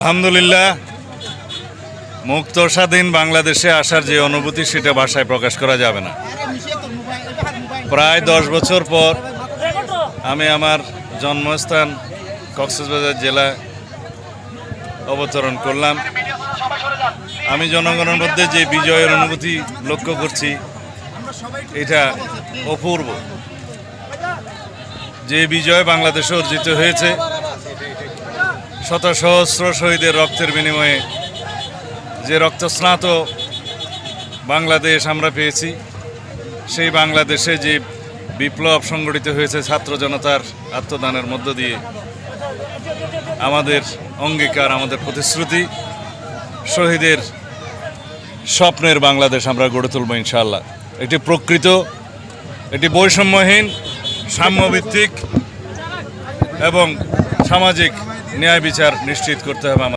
আলহামদুলিল্লাহ, মুক্ত স্বাধীন বাংলাদেশে আসার যে অনুভূতি সেটা ভাষায় প্রকাশ করা যাবে না। প্রায় 10 বছর পর আমি আমার জন্মস্থান কক্সবাজার জেলায় অবতরণ করলাম। আমি জনগণের মধ্যে যে বিজয়ের অনুভূতি লক্ষ্য করছি এটা অপূর্ব। যে বিজয় বাংলাদেশে অর্জিত হয়েছে শত সহস্র শহীদের রক্তের বিনিময়ে, যে রক্তস্নাত বাংলাদেশ আমরা পেয়েছি, সেই বাংলাদেশে যে বিপ্লব সংগঠিত হয়েছে ছাত্র জনতার আত্মদানের মধ্য দিয়ে, আমাদের অঙ্গীকার, আমাদের প্রতিশ্রুতি, শহীদের স্বপ্নের বাংলাদেশ আমরা গড়ে তুলব ইনশাআল্লাহ। এটি প্রকৃত, এটি বৈষম্যহীন, সাম্যভিত্তিক এবং সামাজিক ন্যায় বিচার নিশ্চিত করতে হবে।